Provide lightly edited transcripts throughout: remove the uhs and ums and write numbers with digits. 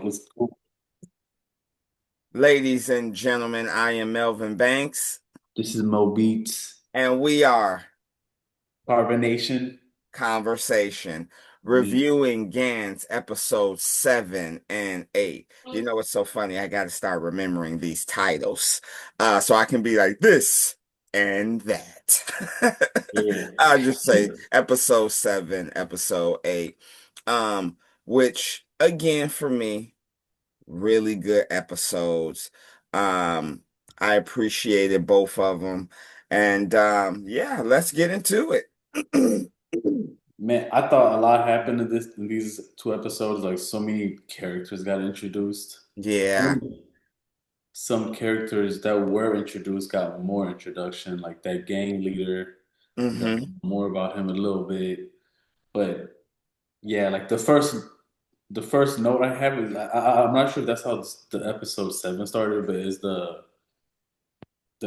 Was cool. Ladies and gentlemen, I am Melvin Banks, This is Mo Beats, and we are Carbonation. Conversation, Yeah. reviewing Gantz episodes 7 and 8. You know what's so funny? I got to start remembering these titles so I can be like this and that. Yeah. I'll just say episode 7, episode 8, which again for me, really good episodes. Um, I appreciated both of them. And yeah, let's get into it. Man, I thought a lot happened in these two episodes. Like so many characters got introduced. Yeah. And some characters that were introduced got more introduction, like that gang leader. We got Hmm. more about him a little bit. But yeah, like the first note I have is I'm not sure if that's how the episode 7 started, but is the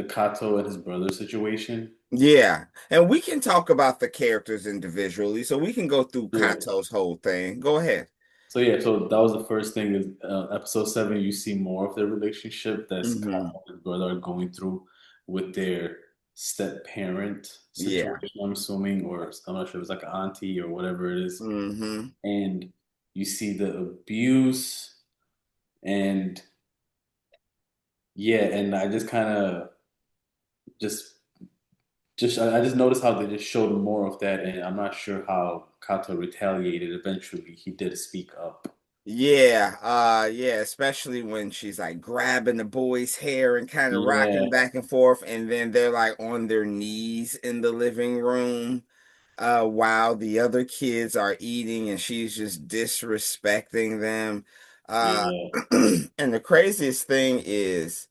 Kato and his brother situation. Yeah. And we can talk about the characters individually, so we can go through Yeah. Kato's whole thing. Go ahead. So that was the first thing is episode 7. You see more of their relationship that's Hmm. Kyle and his brother are going through with their step parent Yeah. situation. I'm assuming, or I'm not sure if it's like an auntie or whatever it is. Hmm. And you see the abuse, and yeah, and I just kind of just I just noticed how they just showed more of that, and I'm not sure how Kato retaliated. Eventually, he did speak up. Yeah, yeah, especially when she's like grabbing the boy's hair and kind of Yeah, rocking back and forth, and then they're like on their knees in the living room, while the other kids are eating, and she's just disrespecting them. Uh, yeah. and the craziest thing is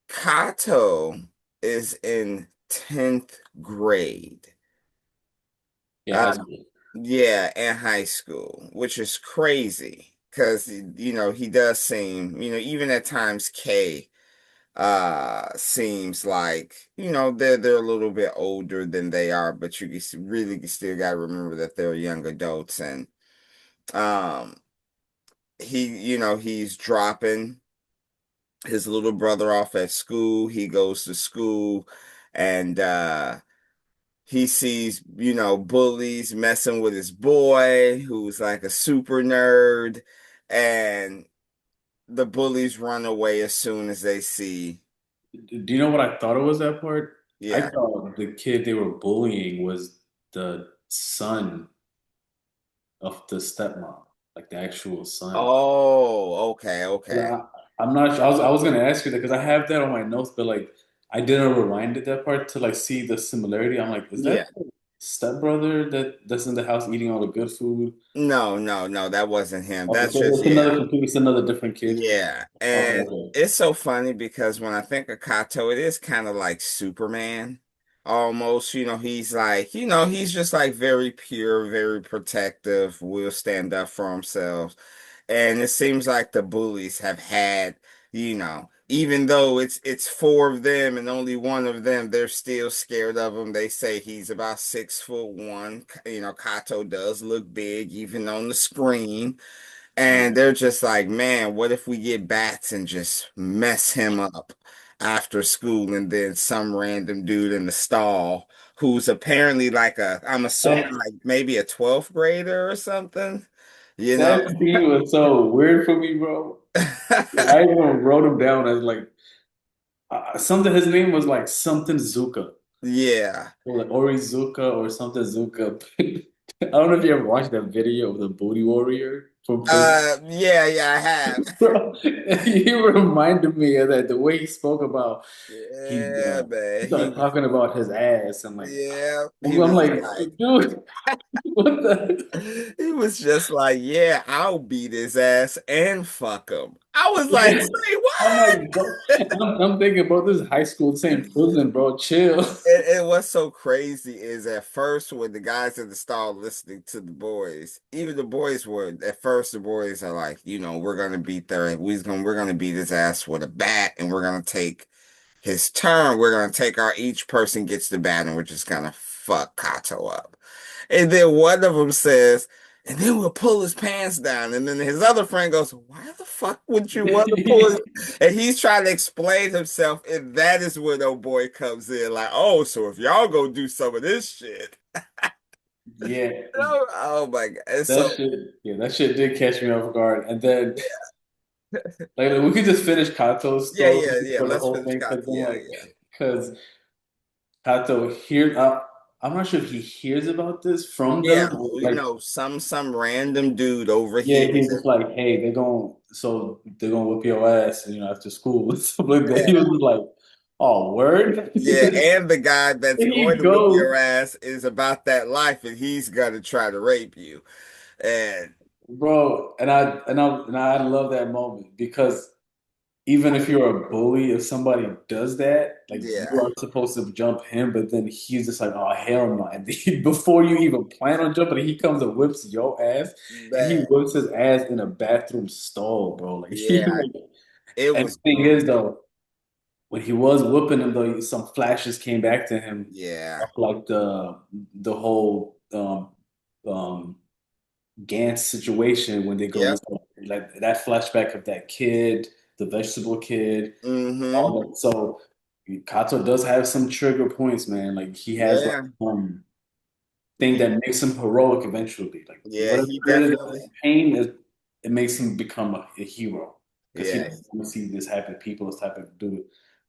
Kato is in 10th grade. Yeah, Uh, high school. yeah, in high school, which is crazy because he does seem, even at times K seems like, they're a little bit older than they are, but really still got to remember that they're young adults. And um he's dropping his little brother off at school. He goes to school, and he sees, bullies messing with his boy who's like a super nerd, and the bullies run away as soon as they see. Do you know what I thought it was that part? I Yeah. thought the kid they were bullying was the son of the stepmom, like the actual son. Oh, okay, okay. I'm not sure. I was gonna ask you that because I have that on my notes, but like I didn't rewind at that part to like see the similarity. I'm like, is that Yeah. the stepbrother that's in the house eating all the good food? No, no, no, that wasn't him. Okay, That's so just, yeah. it's another different kid. Yeah. Okay, And okay. it's so funny because when I think of Kato, it is kind of like Superman almost. He's just like very pure, very protective, will stand up for himself. And it seems like the bullies have had, even though it's four of them and only one of them, they're still scared of him. They say he's about 6'1". Kato does look big even on the screen. And they're just like, man, what if we get bats and just mess him up after school? And then some random dude in the stall who's apparently I'm assuming That like maybe a 12th grader or something, you know? that scene was so weird for me, bro. I even wrote him down as like something. His name was like something Zuka, Yeah. or like Orizuka or something Zuka. I don't know if you ever watched that video of the Booty Warrior from prison. Yeah, yeah, I have. Bro, he reminded me of that. The way he spoke about Yeah, he man. started talking about his ass and like Yeah, he I'm was like, like, dude, what the? he was just like, yeah, I'll beat his ass and fuck him. I was like, Yeah. say I'm what? like, bro, I'm thinking about this high school, same prison, bro. Chill. And what's so crazy is at first when the guys in the stall listening to the boys, even the boys were at first the boys are like, we're gonna beat his ass with a bat, and we're gonna take his turn. We're gonna take our each person gets the bat, and we're just gonna fuck Kato up. And then one of them says, and then we'll pull his pants down. And then his other friend goes, why the fuck would you want to pull his? And he's trying to explain himself, and that is when old boy comes in, like, oh, so if y'all go do some of this shit. Yeah, Oh my God. And so that shit did catch me off guard. And then like we could just finish Kato's yeah, story yeah, yeah. for the Let's whole finish thing, Scott. because then Yeah, like, yeah. because Kato hear I'm not sure if he hears about this from Yeah, them. Or, you like, know, some random dude yeah, overhears he was it. like, hey, they're gonna whip your ass, after school and stuff like that. He Yeah. was just like, oh, word. Yeah, and the guy that's Here going he to whip your goes, ass is about that life, and he's gonna try to rape you. And bro. And I love that moment because even if you're a bully, if somebody does that, like you yeah, are supposed to jump him, but then he's just like, oh hell no. And before you even plan on jumping, he comes and whips your ass, and he man, whips his ass in a bathroom stall, bro. Like yeah, it and was the thing is brutal. though, when he was whooping him though, some flashes came back to him Yeah, of like the whole um Gantz situation when they go yep. inside, like that flashback of that kid, the vegetable kid, Mm-hmm. all that. So Kato does have some trigger points, man. Like he has like Yeah, thing he, that makes him heroic eventually. Like yeah, whatever he it is, definitely, pain is it makes him become a hero because he yeah, doesn't want to see this happen. People is type of do it.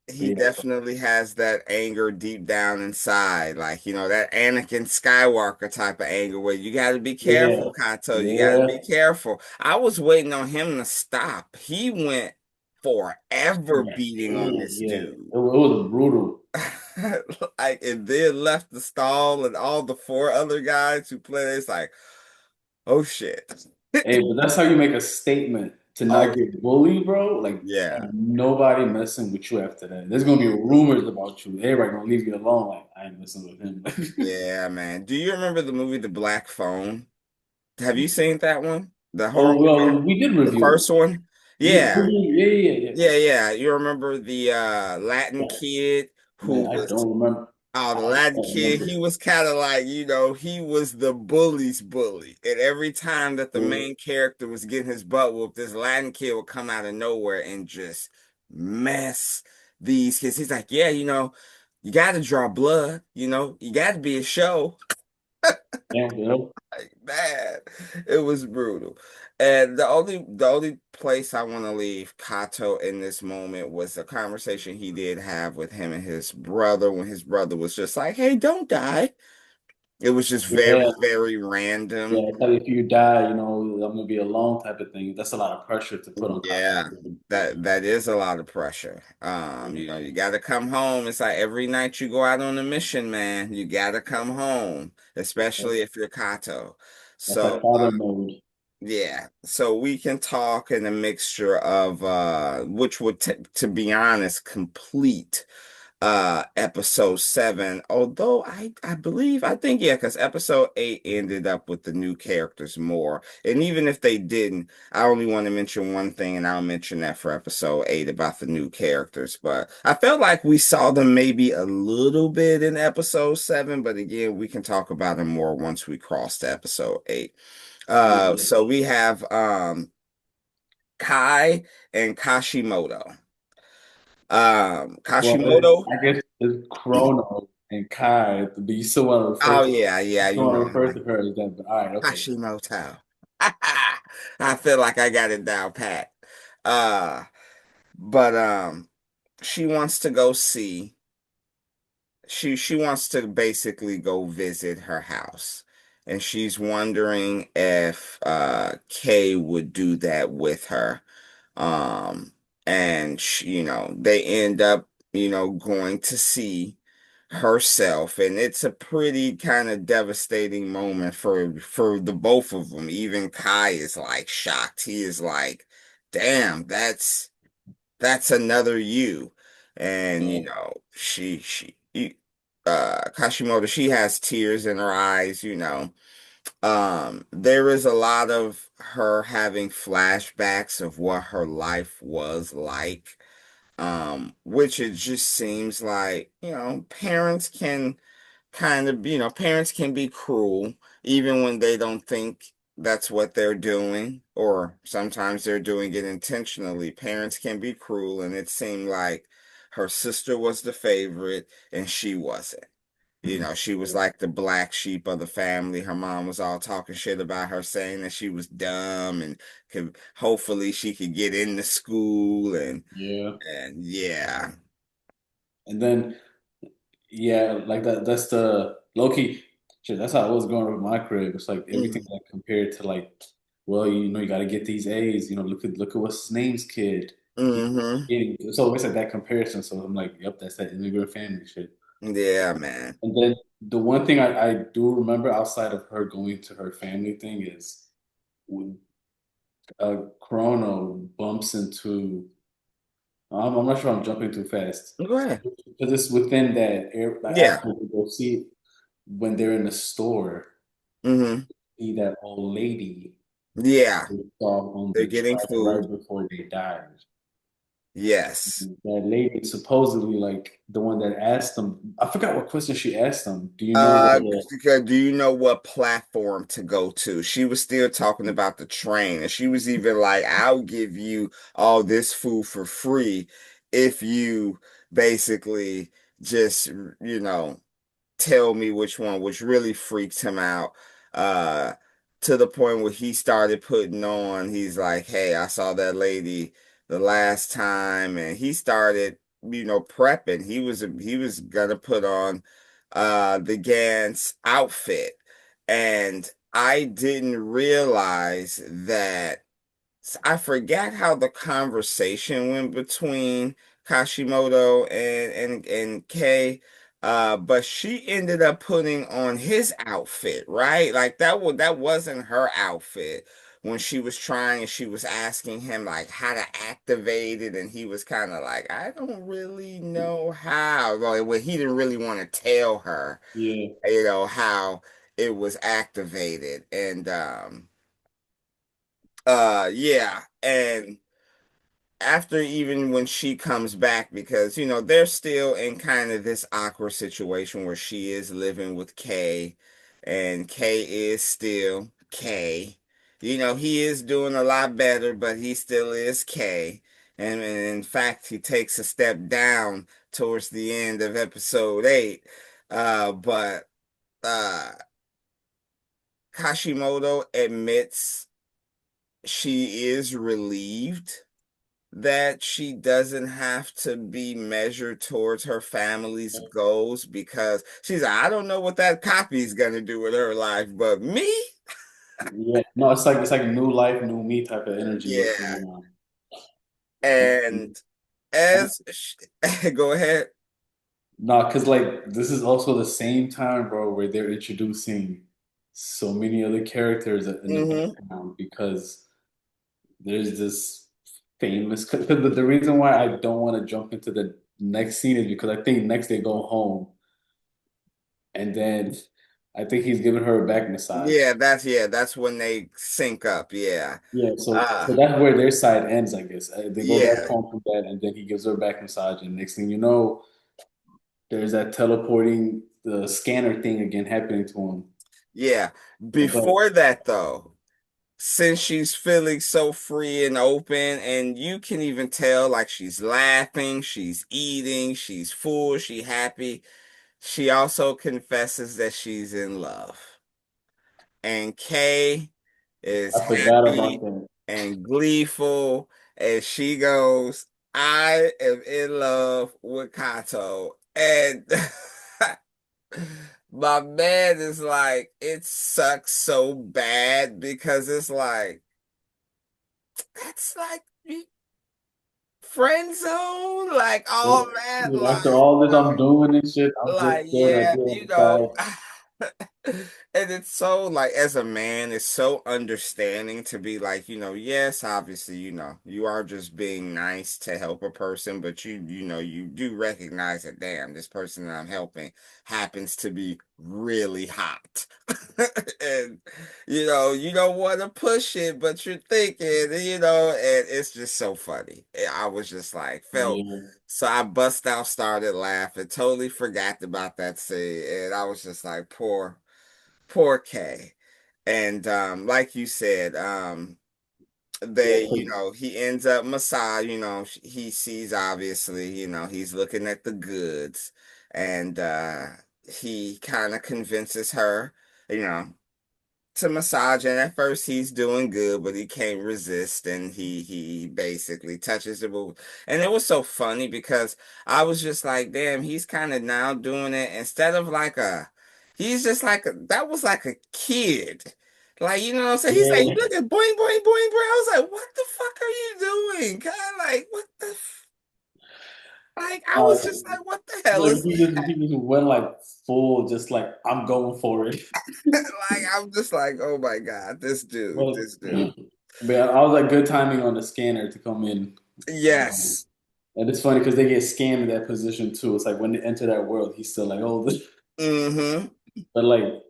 But he yeah, definitely has that anger deep down inside, like you know that Anakin Skywalker type of anger where you got to be yeah, careful, Kato. You got to yeah, be careful. I was waiting on him to stop. He went forever yeah, beating on this yeah. dude. It was brutal. Like, and then left the stall, and all the four other guys who played, it's like, oh shit. Hey, but that's how you make a statement to Oh not get bullied, bro. Like, yeah. ain't nobody messing with you after that. There's gonna be rumors about you. Everybody gonna leave you alone. Like, I ain't messing with him. Yeah, man. Do you remember the movie The Black Phone? Have you seen that one? The horror Oh movie? well, we did The review it. first one? We Yeah. yeah, yeah, yeah, yeah. Yeah, yeah. You remember the Latin Yeah. kid who Man, I was don't remember. the I Latin don't kid, remember. he was kind of like, you know, he was the bully's bully. And every time that the Yeah. main character was getting his butt whooped, this Latin kid would come out of nowhere and just mess these kids. He's like, yeah, you know, you got to draw blood, you know, you got to be a show. Yeah, yeah. Like, man, it was brutal. And the only place I want to leave Kato in this moment was the conversation he did have with him and his brother when his brother was just like, "Hey, don't die." It was just very, Yeah, very yeah. random. It's like if you die, I'm gonna be alone type of thing. That's a lot of pressure to put on Yeah, Kato. that is a lot of pressure. You know, you gotta come home. It's like every night you go out on a mission, man. You gotta come home, especially if you're Kato. That's like So, father mode. yeah, so we can talk in a mixture of which would to be honest complete episode 7, although I believe I think yeah, because episode 8 ended up with the new characters more, and even if they didn't, I only want to mention one thing, and I'll mention that for episode 8 about the new characters. But I felt like we saw them maybe a little bit in episode 7, but again we can talk about them more once we cross to episode 8. Yeah. So we have Kai and Kashimoto. Well, Kashimoto. I guess it's Chrono and Kai, but you still want to refer Oh to yeah, you yeah, still you want to know him refer like to her as that. But all right, okay. Hashimoto. I feel like I got it down pat. Uh, but she wants to go see. She wants to basically go visit her house, and she's wondering if Kay would do that with her. Um, and you know, they end up, you know, going to see herself, and it's a pretty kind of devastating moment for the both of them. Even Kai is like shocked. He is like, "Damn, that's another you." And you Yeah. know, Kashimoto, she has tears in her eyes, you know. There is a lot of her having flashbacks of what her life was like, which it just seems like, you know, parents can kind of, you know, parents can be cruel even when they don't think that's what they're doing, or sometimes they're doing it intentionally. Parents can be cruel, and it seemed like her sister was the favorite and she wasn't. You know, she was like the black sheep of the family. Her mom was all talking shit about her, saying that she was dumb and could hopefully she could get into school Yeah. and yeah. And then yeah, like that's the low key shit. That's how I was growing up with my crib. It's like everything Hmm. like compared to like, well, you know, you got to get these A's. You know, look at what's his name's kid. Hmm. So it's like that comparison. So I'm like, yep, that's that immigrant family shit. Yeah, man. And then the one thing I do remember outside of her going to her family thing is when Chrono bumps into. I'm not sure I'm jumping too fast Go ahead. because it's within that air. Like Yeah. after we go see it, when they're in the store, Hmm. see that old lady Yeah. they saw on They're the getting track food. right before they died. Yes. That lady supposedly like the one that asked them. I forgot what question she asked them. Do you know where the Because do you know what platform to go to? She was still talking about the train, and she was even like, I'll give you all this food for free if you basically just, you know, tell me which one, which really freaked him out. Uh, to the point where he started putting on, he's like, hey, I saw that lady the last time, and he started, you know, prepping. He was gonna put on the Gantz outfit. And I didn't realize that I forgot how the conversation went between Kashimoto and Kay, but she ended up putting on his outfit, right? Like that wasn't her outfit when she was trying and she was asking him like how to activate it, and he was kind of like, I don't really know how. Like when he didn't really want to tell her, yeah? you know, how it was activated, and yeah, and after even when she comes back, because you know they're still in kind of this awkward situation where she is living with Kay, and Kay is still Kay. You know, he is doing a lot better, but he still is Kay. And in fact, he takes a step down towards the end of episode 8. But uh Kashimoto admits she is relieved that she doesn't have to be measured towards her family's goals, because she's like, I don't know what that copy is gonna do with her life, but me, Yeah, no, it's like new life, new me type of energy what's yeah. going on. And as go ahead. No, because like this is also the same time, bro, where they're introducing so many other characters in the Hmm. background because there's this famous. Because the reason why I don't want to jump into the next scene is because I think next they go home and then I think he's giving her a back massage. Yeah, that's when they sync up. Yeah. Yeah, so Uh that's where their side ends, I guess. They go back yeah. home from that, and then he gives her a back massage, and next thing you know, there's that teleporting the scanner thing again happening to him. Yeah. But Before that though, since she's feeling so free and open, and you can even tell like she's laughing, she's eating, she's full, she happy, she also confesses that she's in love. And Kay is I forgot about happy that. and gleeful, and she goes, I am in love with Kato. And my man is like, it sucks so bad because it's like, that's like friend zone, like all Well, that, after all that I'm doing and shit, I'm like just throwing that yeah, deal on you the know. side. And it's so like as a man, it's so understanding to be like, you know, yes, obviously, you know, you are just being nice to help a person, but you know, you do recognize that damn, this person that I'm helping happens to be really hot. And you know, you don't want to push it, but you're thinking, you know, and it's just so funny. I was just like, felt Yeah, so I bust out, started laughing, totally forgot about that scene, and I was just like, poor Kay. And like you said, Yeah, they, 'cause- he ends up massage, he sees, obviously, he's looking at the goods, and he kind of convinces her, you know to massage, and at first he's doing good, but he can't resist, and he basically touches the boob. And it was so funny because I was just like, damn, he's kind of now doing it instead of like he's just like that was like a kid. Like, you know what I'm saying? He's like, yeah. look at boing, boing, boing, boing. I was like, what the fuck are you doing? Kind of like, what the like, I was Uh, just like, what the hell like is he just went like full, just like I'm going for it. like, I'm just like, oh my God, Well, this dude. but I was like good timing on the scanner to come in. Um, Yes. and it's funny because they get scanned in that position too. It's like when they enter that world, he's still like, oh, this. Mm-hmm. But like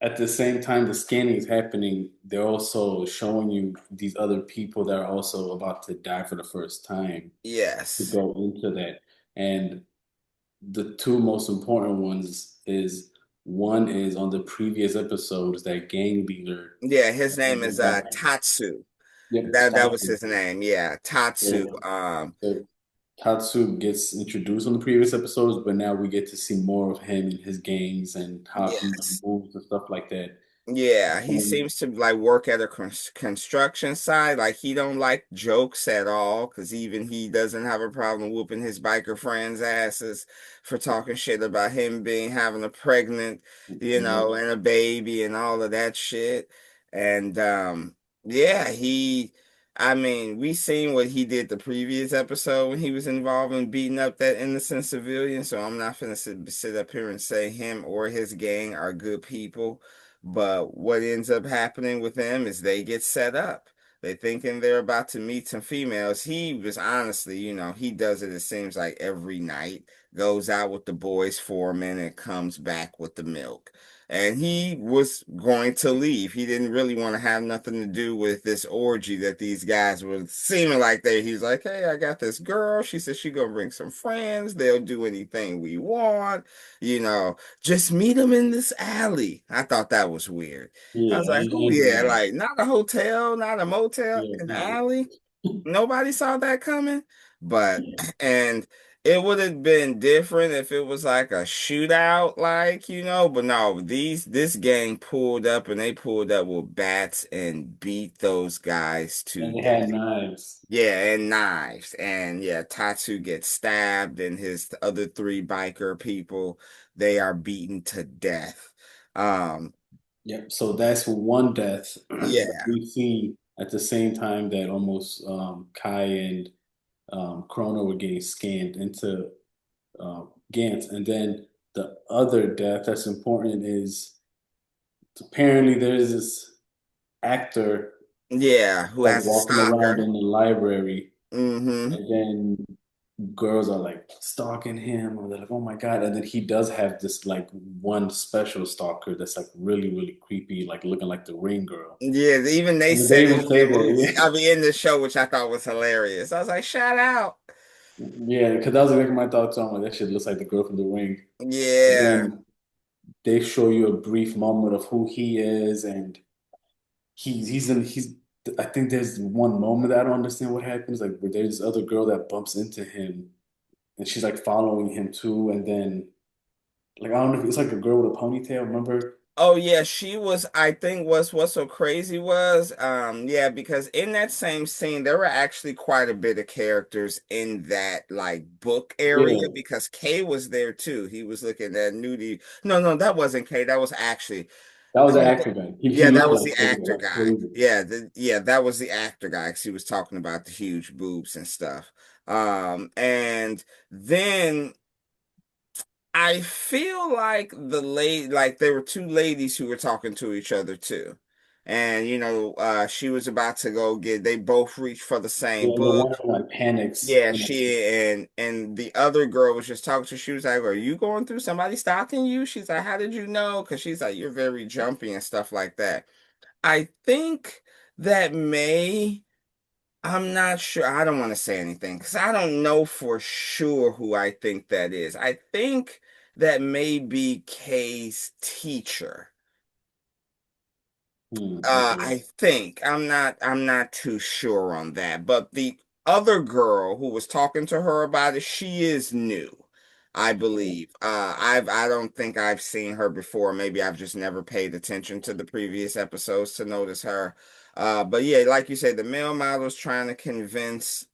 at the same time the scanning is happening, they're also showing you these other people that are also about to die for the first time to Yes. go into that. And the two most important ones is one is on the previous episodes that gang leader. Yeah, his name is Back, Tatsu. yep, That was Tatsu. his name. Yeah, Tatsu. So, so Tatsu gets introduced on the previous episodes, but now we get to see more of him and his gangs and how he Yes. moves and stuff like that. Yeah, he Um, seems to like work at a construction site. Like he don't like jokes at all, because even he doesn't have a problem whooping his biker friends' asses for talking shit about him being having a pregnant, yeah, and a baby and all of that shit. And yeah, I mean, we seen what he did the previous episode when he was involved in beating up that innocent civilian. So I'm not gonna sit up here and say him or his gang are good people. But what ends up happening with them is they get set up. They thinking they're about to meet some females. He was honestly, he does it, it seems like every night, goes out with the boys for a minute, comes back with the milk. And he was going to leave. He didn't really want to have nothing to do with this orgy that these guys were seeming like he's like, hey, I got this girl. She said she gonna bring some friends. They'll do anything we want, you know just meet him in this alley. I thought that was weird. I was yeah, like, oh yeah, like not a hotel, not a motel, yeah, an no, alley. Nobody saw that coming. But and it would have been different if it was like a shootout, like, but no, this gang pulled up, and they pulled up with bats and beat those guys to and they death. had knives. Yeah, and knives. And yeah, Tatsu gets stabbed, and his other three biker people, they are beaten to death. Um, Yep. So that's one death. yeah, We see at the same time that almost Kai and Chrono were getting scanned into Gantz, and then the other death that's important is apparently there's this actor yeah, who like has a walking around stalker. in the library, Mm-hmm. and then girls are like stalking him, or they're like, "Oh my God!" And then he does have this like one special stalker that's like really, really creepy, like looking like the Ring Girl. Yeah, even they And they said it even in the say movie. that, I mean, in the show, which I thought was hilarious. I was like, shout out. yeah, yeah, because that was exactly my thoughts on like that shit looks like the girl from the Ring. And Yeah. then they show you a brief moment of who he is, and he's. I think there's one moment that I don't understand what happens, like where there's this other girl that bumps into him, and she's like following him too, and then like I don't know if it's like a girl with a ponytail. Remember? Oh yeah, she was, I think what's so crazy was yeah, because in that same scene there were actually quite a bit of characters in that like book area, Yeah, because Kay was there too. He was looking at nudie. No, no, that wasn't Kay. That was actually that was the actor guy. He yeah, that looked was like the it, actor like guy. crazy. Yeah, that was the actor guy, 'cause he was talking about the huge boobs and stuff. And then I feel like like there were two ladies who were talking to each other too. And she was about to go they both reached for the same Yeah, and then book. one of them like panics. Yeah, And she and the other girl was just talking to. She was like, "Are you going through somebody stalking you?" She's like, "How did you know?" Because she's like, "You're very jumpy and stuff like that." I think that I'm not sure. I don't want to say anything because I don't know for sure who I think that is. I think that may be Kay's teacher. Okay. I think I'm not too sure on that, but the other girl who was talking to her about it, she is new, I believe. I don't think I've seen her before. Maybe I've just never paid attention to the previous episodes to notice her. But yeah, like you said, the male model's trying to convince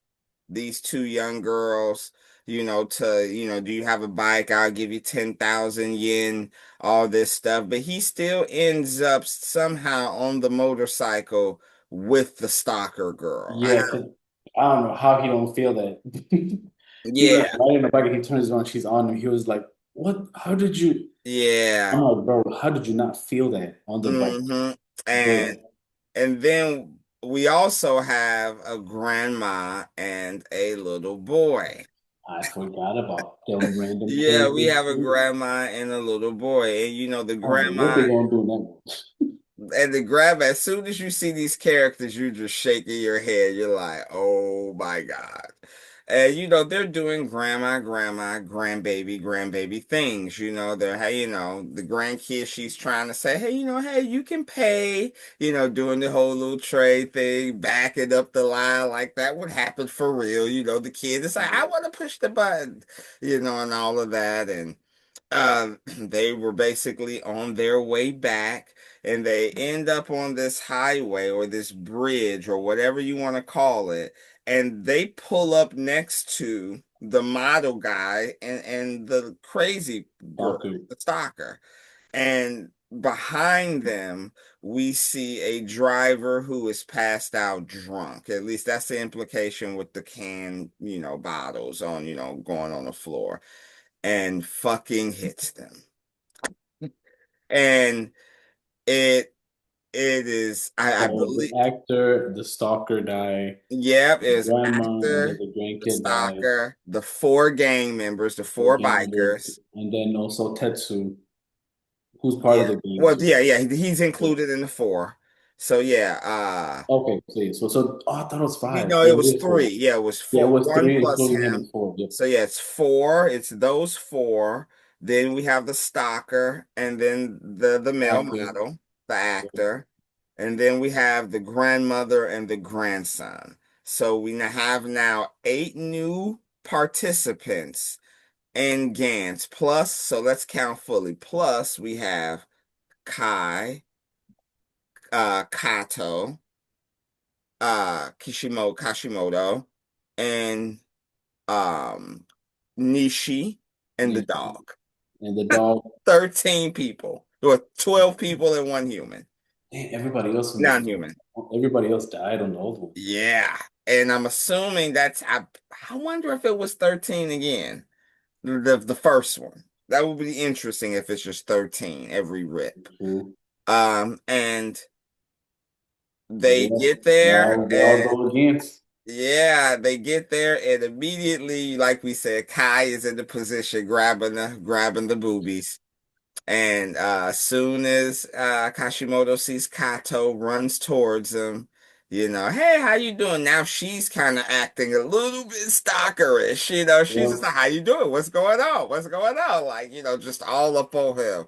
these two young girls, do you have a bike? I'll give you 10,000 yen, all this stuff. But he still ends up somehow on the motorcycle with the stalker girl. Yeah, 'cause I don't know how he don't feel that. He was like Yeah, riding the bike and he turns around, she's on him. He was like, "What? How did you?" I'm yeah. like, "Bro, how did you not feel that on the bike?" hmm Bro, And then we also have a grandma and a little boy. I forgot about them random Yeah, we characters have a too. grandma and a little boy. And the I don't know what they grandma gonna do next. and the grab, as soon as you see these characters, you just shaking your head. You're like, oh my God. And they're doing grandbaby things. They're, hey, the grandkid, she's trying to say, hey, hey, you can pay, doing the whole little trade thing, backing up the line like that would happen for real. The kid is like, I want to push the button, and all of that. And they were basically on their way back, and they end up on this highway or this bridge or whatever you want to call it, and they pull up next to the model guy and the crazy girl, Stalker. the stalker. And behind them, we see a driver who is passed out drunk. At least that's the implication with the can, bottles on, going on the floor, and fucking hits them. And it it is, I So believe, the actor, the stalker die, yep, it the was an grandma, and then actor, the the grandkid die, stalker, the four gang members, the the four gang members, bikers. and then also Tetsu, who's part Yeah. of the gang Well, too. yeah, he's Yeah. included in the four. So yeah, Okay, please. So oh, I thought it was five. no, Yeah, it it was is four. three. Yeah, it was Yeah, it four, was one three, plus including him, him. and four. Yep. So yeah, it's four. It's those four. Then we have the stalker, and then the male Actor. model, the Yep. actor, and then we have the grandmother and the grandson. So we have now eight new participants in Gantz. Plus, so let's count fully. Plus, we have Kai, Kato, Kashimoto, and um Nishi and the Nishi. dog. And the dog. 13 people. Or 12 people and one human. Man, everybody else in the Non-human. everybody else died on the old one. Yeah. And I'm assuming I wonder if it was 13 again. The first one. That would be interesting if it's just 13 every rip. True. And Yeah, they get there they all and go against. yeah, they get there and immediately, like we said, Kai is in the position grabbing the boobies. And as soon as Kashimoto sees Kato, runs towards him, hey, how you doing? Now she's kind of acting a little bit stalkerish. She's just Yep. like, how you doing? What's going on? What's going on? Like, just all up on him.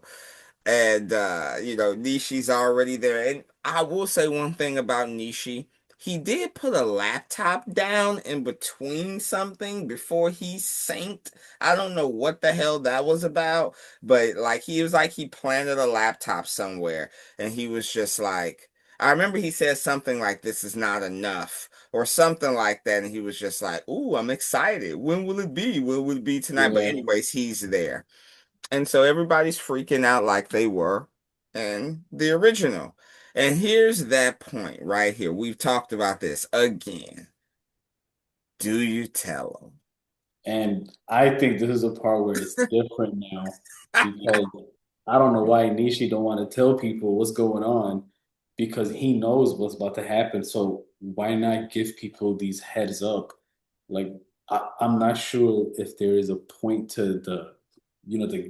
And Nishi's already there. And I will say one thing about Nishi. He did put a laptop down in between something before he synced. I don't know what the hell that was about, but like he was like he planted a laptop somewhere and he was just like I remember he said something like this is not enough or something like that, and he was just like, "Ooh, I'm excited. When will it be? When will it be tonight?" But Yeah. anyways, he's there. And so everybody's freaking out like they were in the original. And here's that point right here. We've talked about this again. Do you tell And I think this is a part where it's different now them? because I don't know why Nishi don't want to tell people what's going on because he knows what's about to happen. So why not give people these heads up? Like I'm not sure if there is a point to the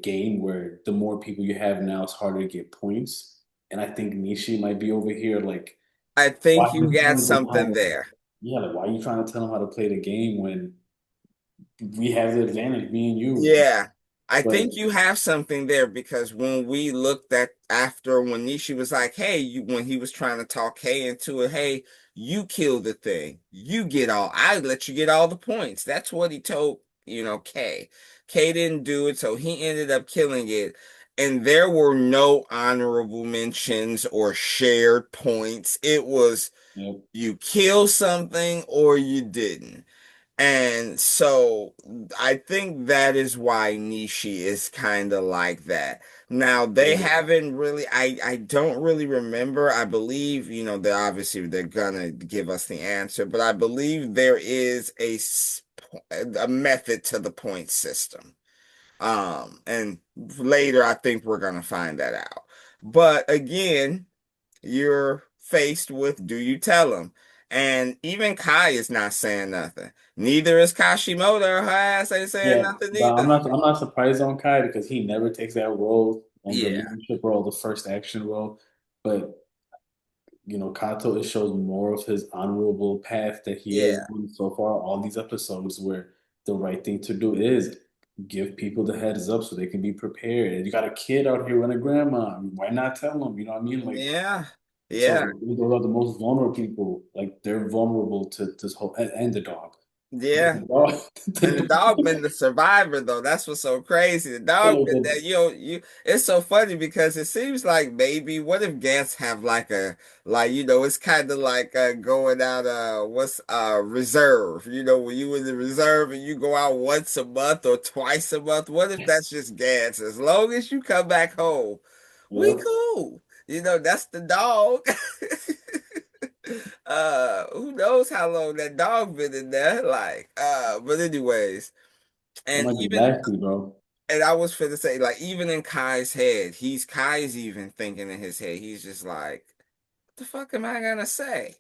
game where the more people you have now, it's harder to get points. And I think Nishi might be over here like, I why think are you you got telling them how something to? there. Yeah, like why are you trying to tell them how to play the game when we have the advantage, me and you? Yeah. I think But you have something there because when we looked at after when Nishi was like, hey, when he was trying to talk Kay into it, hey, you kill the thing. I let you get all the points. That's what he told, Kay. Kay didn't do it, so he ended up killing it. And there were no honorable mentions or shared points. It was yeah, you kill something or you didn't. And so I think that is why Nishi is kind of like that. Now they yeah, haven't really I don't really remember. I believe, they're gonna give us the answer, but I believe there is a method to the point system. And later I think we're gonna find that out. But again, you're faced with do you tell him? And even Kai is not saying nothing. Neither is Kashimoto. Her ass ain't saying yeah. nothing But either. I'm not surprised on Kai because he never takes that role on the Yeah, leadership role, the first action role. But Kato, it shows more of his honorable path that he has yeah, done so far. All these episodes where the right thing to do is give people the heads up so they can be prepared. And you got a kid out here with a grandma. Why not tell them? You know what I mean? Like, yeah, yeah, so those are the most vulnerable people. Like they're vulnerable to this whole and the dog. yeah. The dog, And the the dog dog. been the survivor though. That's what's so crazy. The dog Yo, been that it's so funny because it seems like maybe what if Gantz have it's kind of like going out what's reserve. When you in the reserve and you go out once a month or twice a month. What if that's just Gantz? As long as you come back home, we Yep. cool. That's the dog. Who knows how long that dog been in there? But anyways. That And might be even nasty, bro. and I was finna say, like, even in Kai's head, Kai's even thinking in his head, he's just like, what the fuck am I gonna say?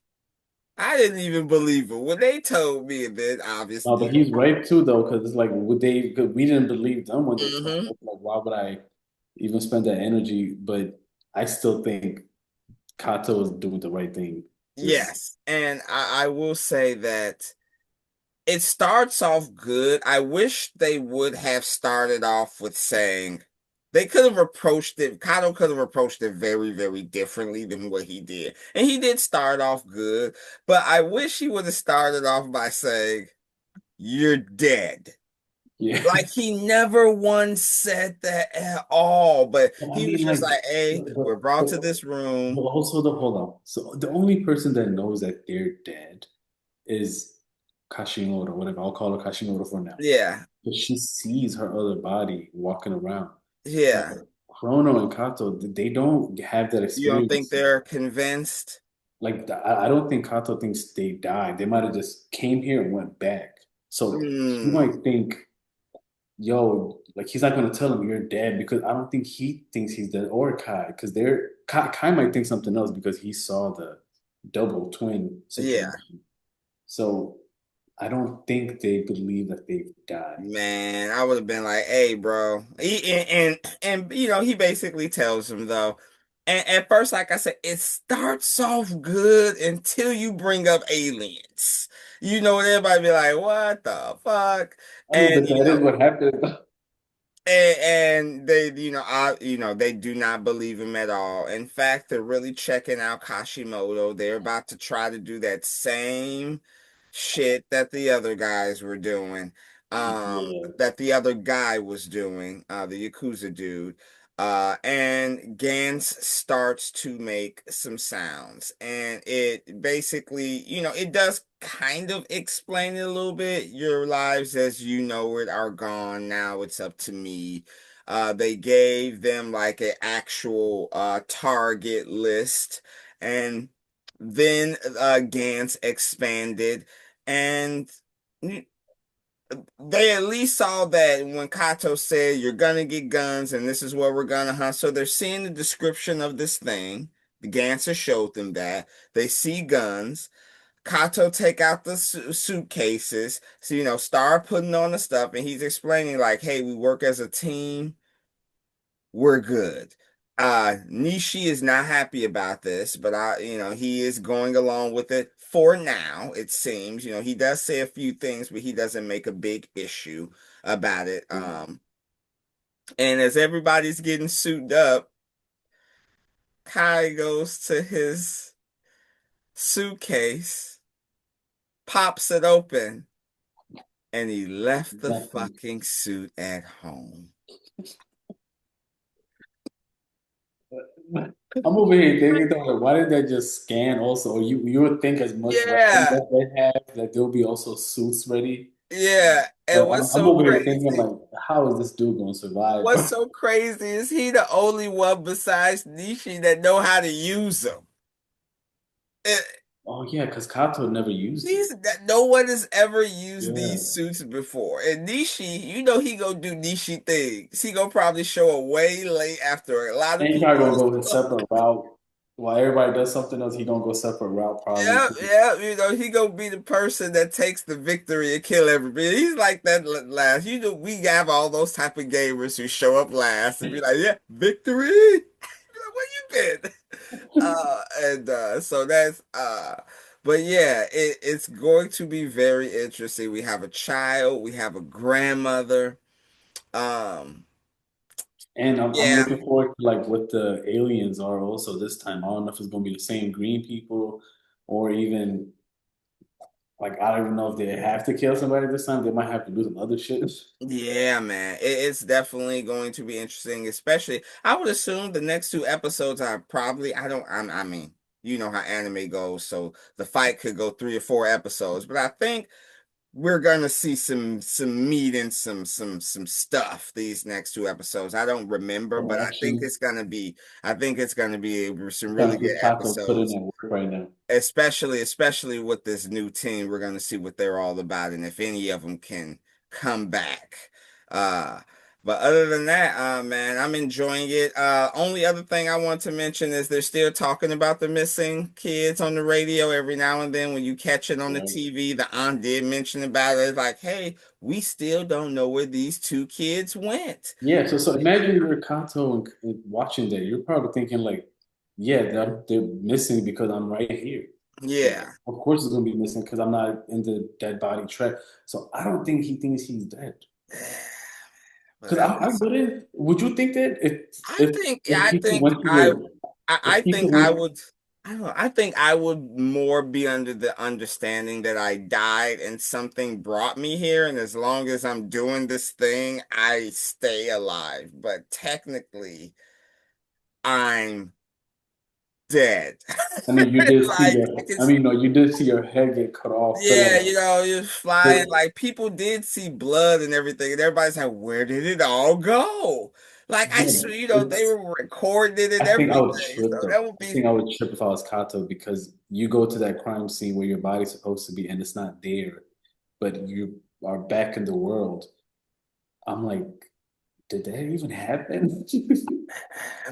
I didn't even believe it when they told me, and then No, obviously, but he's right too, though, because it's like would they? Cause we didn't believe them when they told hmm us. Like, why would I even spend that energy? But I still think Kato is doing the right thing. Just yes. And I will say that it starts off good. I wish they would have started off with saying they could have approached it. Kato could have approached it very, very differently than what he did. And he did start off good, but I wish he would have started off by saying, you're dead. yeah. Like he never once said that at all, but But I he was mean, just like, like, hey, but we're but, brought to but, this but room. also the hold on. So the only person that knows that they're dead is Kashimoto, whatever. I'll call her Kashimoto for now. Yeah, But she sees her other body walking around. But yeah. Chrono and Kato, they don't have that You don't think experience. they're convinced? Like I don't think Kato thinks they died. They might have just came here and went back. So he Hmm. might think, yo, like he's not gonna tell him you're dead because I don't think he thinks he's dead or Kai because Kai might think something else because he saw the double twin Yeah. situation. So I don't think they believe that they've died. Man, I would have been like, "Hey, bro," he basically tells him though. And at first, like I said, it starts off good until you bring up aliens. And everybody be like, "What the fuck?" I mean, And but that is what happened. and they, they do not believe him at all. In fact, they're really checking out Kashimoto. They're about to try to do that same shit that the other guys were doing, Yeah, that the other guy was doing, the Yakuza dude. And Gans starts to make some sounds, and it basically, it does kind of explain it a little bit. Your lives as you know it are gone. Now it's up to me. They gave them like an actual target list, and then Gantz expanded, and they at least saw that when Kato said, "You're gonna get guns, and this is where we're gonna hunt." So they're seeing the description of this thing. The Gantz showed them that. They see guns. Kato take out the suitcases, so start putting on the stuff, and he's explaining like, "Hey, we work as a team. We're good." Nishi is not happy about this, but he is going along with it for now, it seems. He does say a few things, but he doesn't make a big issue about it. And as everybody's getting suited up, Kai goes to his suitcase, pops it open, and he left the Exactly. fucking suit at home. I'm over here thinking though, like, why did they just scan also? Or you would think as much weapons Yeah, that they have that there'll be also suits ready. yeah. And But what's I'm so over here thinking crazy? like, how is this dude gonna survive? What's so crazy is he the only one besides Nishi that know how to use them. Oh yeah, because Kato never used it. These that no one has ever used these Yeah. suits before. And Nishi, you know he gonna do Nishi things. He gonna probably show up way late after a lot of And he probably gonna people. go his separate route. While everybody does something else, he gonna go separate route probably Yeah, too. yeah, you know, he gonna be the person that takes the victory and kill everybody. He's like that last. You know, we have all those type of gamers who show up last and be like, yeah, victory. Like, where you been? And so that's but yeah, it's going to be very interesting. We have a child, we have a grandmother. Um, And I'm yeah, looking forward to like what the aliens are also this time. I don't know if it's gonna be the same green people or even like I don't even know if they have to kill somebody this time. They might have to do some other shit. yeah, man. It's definitely going to be interesting, especially I would assume the next two episodes are probably I mean, you know how anime goes, so the fight could go 3 or 4 episodes, but I think we're gonna see some meat and some stuff these next 2 episodes. I don't remember, Some but action. I think it's gonna be some Trying really to good see Kato put in episodes. that work right now. Especially with this new team, we're gonna see what they're all about and if any of them can come back. Uh but other than that, man, I'm enjoying it. Only other thing I want to mention is they're still talking about the missing kids on the radio every now and then. When you catch it on the Right. TV, the aunt did mention about it. It's like, hey, we still don't know where these two kids went. Yeah, so imagine you're Kato and watching that. You're probably thinking like, yeah, they're missing because I'm right here. Like, Yeah. of course it's gonna be missing because I'm not in the dead body track. So I don't think he thinks he's dead. But Because I I guess wouldn't. Would you think that I think if I people think went to your I if people think I went would I don't know. I think I would more be under the understanding that I died and something brought me here, and as long as I'm doing this thing, I stay alive. But technically, I'm dead. I mean you did see Like your I mean no you did see your head get cut off, but yeah, like you know, you're flying. but Like people did see blood and everything, and everybody's like, "Where did it all go?" Like I yeah, swear, you know, they it's were recording it and I think I everything. would trip So though. that would I be think I would trip if I was Kato because you go to that crime scene where your body's supposed to be and it's not there, but you are back in the world. I'm like, did that even happen?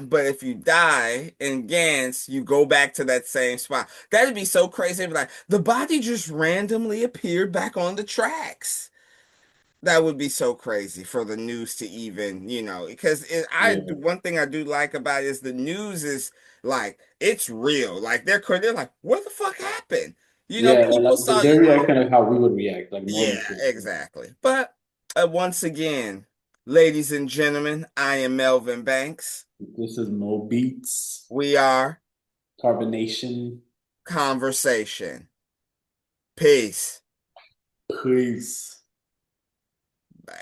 But if you die in Gantz, you go back to that same spot. That'd be so crazy. It'd be like the body just randomly appeared back on the tracks. That would be so crazy for the news to even, because Yeah, one thing I do like about it is the news is like it's real. Like they're like, what the fuck happened? yeah, like People saw, they're reacting like how we would react, like yeah, normal people. exactly. But once again, ladies and gentlemen, I am Melvin Banks. This is Mo Beats, We are Carbonation. Conversation. Peace. Peace.